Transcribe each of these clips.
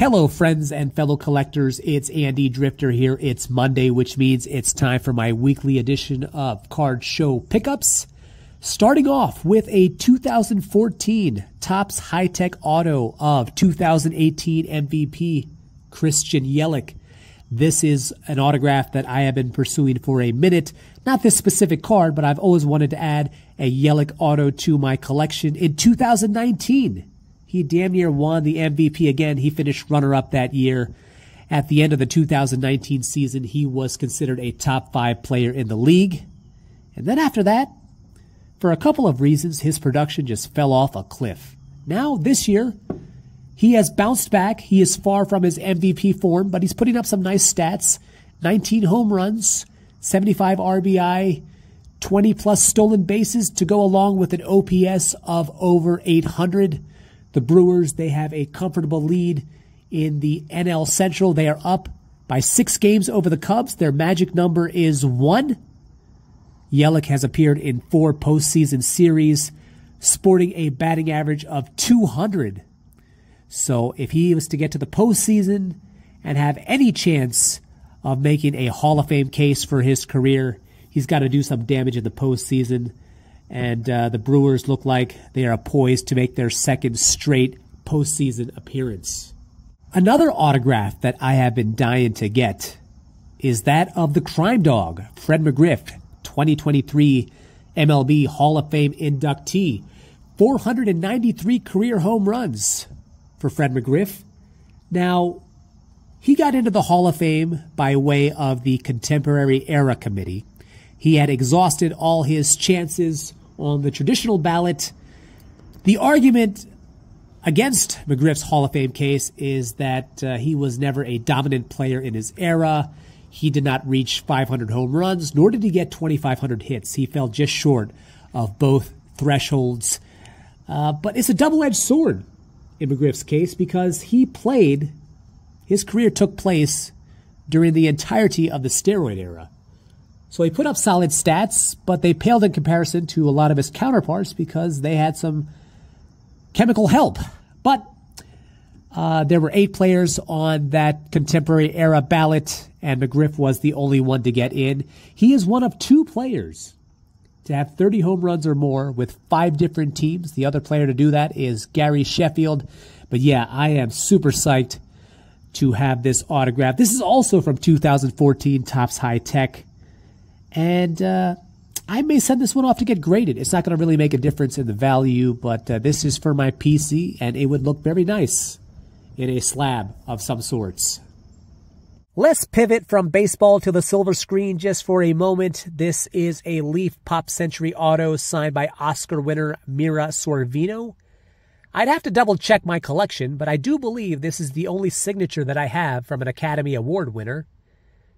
Hello, friends and fellow collectors. It's Andy Drifter here. It's Monday, which means it's time for my weekly edition of Card Show Pickups. Starting off with a 2014 Topps High-Tech Auto of 2018 MVP Christian Yelich. This is an autograph that I have been pursuing for a minute. Not this specific card, but I've always wanted to add a Yelich auto to my collection. In 2019, he damn near won the MVP again. He finished runner-up that year. At the end of the 2019 season, he was considered a top 5 player in the league. And then after that, for a couple of reasons, his production just fell off a cliff. Now, this year, he has bounced back. He is far from his MVP form, but he's putting up some nice stats. 19 home runs, 75 RBI, 20-plus stolen bases to go along with an OPS of over 800. The Brewers, they have a comfortable lead in the NL Central. They are up by 6 games over the Cubs. Their magic number is 1. Yelich has appeared in 4 postseason series, sporting a batting average of 200. So if he was to get to the postseason and have any chance of making a Hall of Fame case for his career, he's got to do some damage in the postseason. And the Brewers look like they are poised to make their second straight postseason appearance. Another autograph that I have been dying to get is that of the crime dog, Fred McGriff, 2023 MLB Hall of Fame inductee. 493 career home runs for Fred McGriff. Now, he got into the Hall of Fame by way of the Contemporary Era Committee. He had exhausted all his chances on the traditional ballot. The argument against McGriff's Hall of Fame case is that he was never a dominant player in his era. He did not reach 500 home runs, nor did he get 2,500 hits. He fell just short of both thresholds. But it's a double-edged sword in McGriff's case because his career took place during the entirety of the steroid era. So he put up solid stats, but they paled in comparison to a lot of his counterparts because they had some chemical help. But there were 8 players on that contemporary era ballot, and McGriff was the only one to get in. He is one of 2 players to have 30 home runs or more with 5 different teams. The other player to do that is Gary Sheffield. But yeah, I am super psyched to have this autograph. This is also from 2014 Topps High-Tech. And I may send this one off to get graded. It's not going to really make a difference in the value, but this is for my PC, and it would look very nice in a slab of some sorts. Let's pivot from baseball to the silver screen just for a moment. This is a Leaf Pop Century auto signed by Oscar winner Mira Sorvino. I'd have to double-check my collection, but I do believe this is the only signature that I have from an Academy Award winner.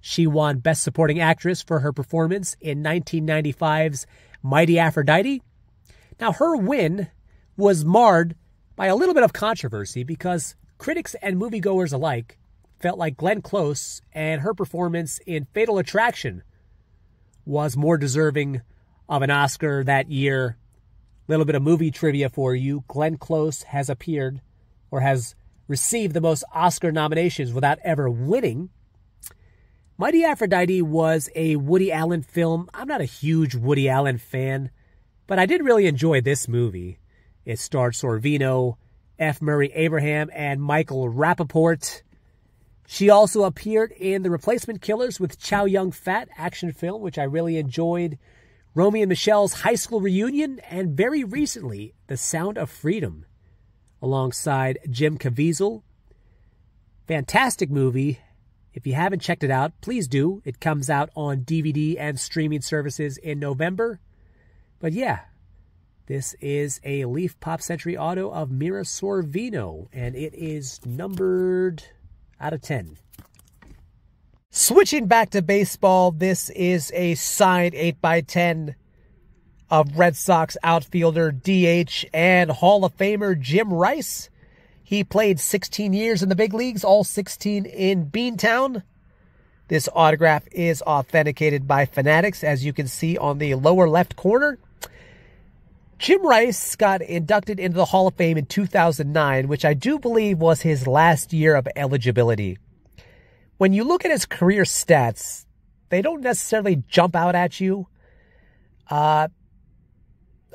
She won Best Supporting Actress for her performance in 1995's Mighty Aphrodite. Now, her win was marred by a little bit of controversy because critics and moviegoers alike felt like Glenn Close and her performance in Fatal Attraction was more deserving of an Oscar that year. Little bit of movie trivia for you. Glenn Close has appeared or has received the most Oscar nominations without ever winning. Mighty Aphrodite was a Woody Allen film. I'm not a huge Woody Allen fan, but I did really enjoy this movie. It starred Sorvino, F. Murray Abraham, and Michael Rappaport. She also appeared in The Replacement Killers with Chow Yun-fat action film, which I really enjoyed. Romy and Michelle's high school reunion, and very recently, The Sound of Freedom, alongside Jim Caviezel. Fantastic movie. If you haven't checked it out, please do. It comes out on DVD and streaming services in November. But yeah, this is a Leaf Pop Century auto of Mira Sorvino, and it is numbered out of 10. Switching back to baseball, this is a signed 8x10 of Red Sox outfielder, DH, and Hall of Famer Jim Rice. He played 16 years in the big leagues, all 16 in Beantown. This autograph is authenticated by Fanatics, as you can see on the lower left corner. Jim Rice got inducted into the Hall of Fame in 2009, which I do believe was his last year of eligibility. When you look at his career stats, they don't necessarily jump out at you. A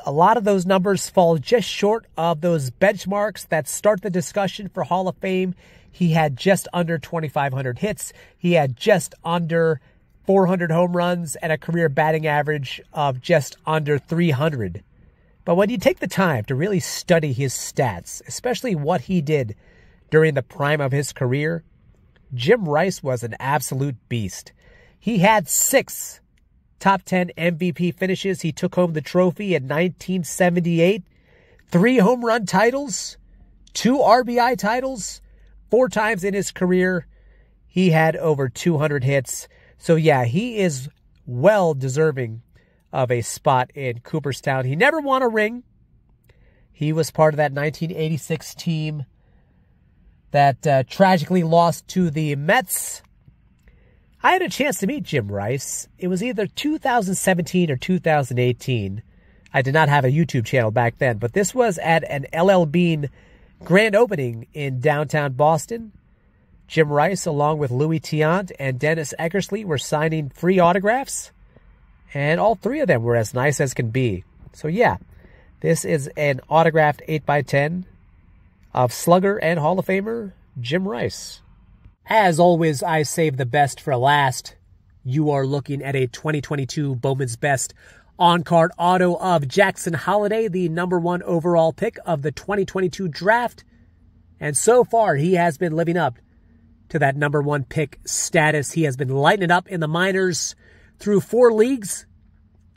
lot of those numbers fall just short of those benchmarks that start the discussion for Hall of Fame. He had just under 2,500 hits. He had just under 400 home runs and a career batting average of just under 300. But when you take the time to really study his stats, especially what he did during the prime of his career, Jim Rice was an absolute beast. He had 6 top 10 MVP finishes. He took home the trophy in 1978. 3 home run titles, 2 RBI titles, 4 times in his career. He had over 200 hits. So yeah, he is well deserving of a spot in Cooperstown. He never won a ring. He was part of that 1986 team that tragically lost to the Mets. I had a chance to meet Jim Rice. It was either 2017 or 2018. I did not have a YouTube channel back then, but this was at an LL Bean grand opening in downtown Boston. Jim Rice, along with Louis Tiant and Dennis Eckersley, were signing free autographs, and all 3 of them were as nice as can be. So yeah, this is an autographed 8x10 of slugger and Hall of Famer Jim Rice. As always, I save the best for last. You are looking at a 2022 Bowman's Best on-card auto of Jackson Holliday, the #1 overall pick of the 2022 draft. And so far, he has been living up to that #1 pick status. He has been lighting it up in the minors through 4 leagues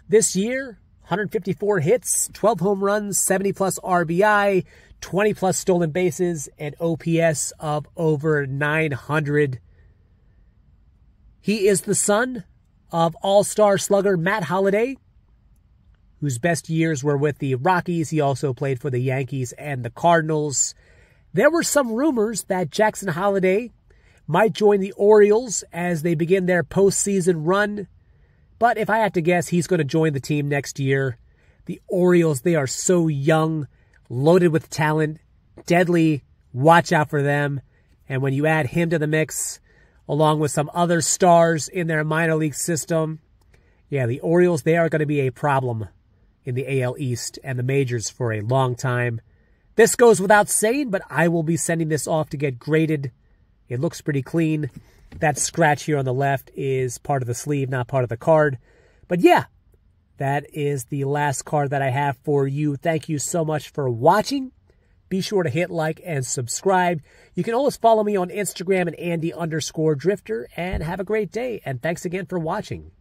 this year. 154 hits, 12 home runs, 70-plus RBI, 20-plus stolen bases, and OPS of over 900. He is the son of all-star slugger Matt Holliday, whose best years were with the Rockies. He also played for the Yankees and the Cardinals. There were some rumors that Jackson Holliday might join the Orioles as they begin their postseason run. But if I had to guess, he's going to join the team next year. The Orioles, they are so young, loaded with talent, deadly. Watch out for them. And when you add him to the mix, along with some other stars in their minor league system, yeah, the Orioles, they are going to be a problem in the AL East and the majors for a long time. This goes without saying, but I will be sending this off to get graded. It looks pretty clean. That scratch here on the left is part of the sleeve, not part of the card. But yeah, that is the last card that I have for you. Thank you so much for watching. Be sure to hit like and subscribe. You can always follow me on Instagram at Andy_Drifter. And have a great day. And thanks again for watching.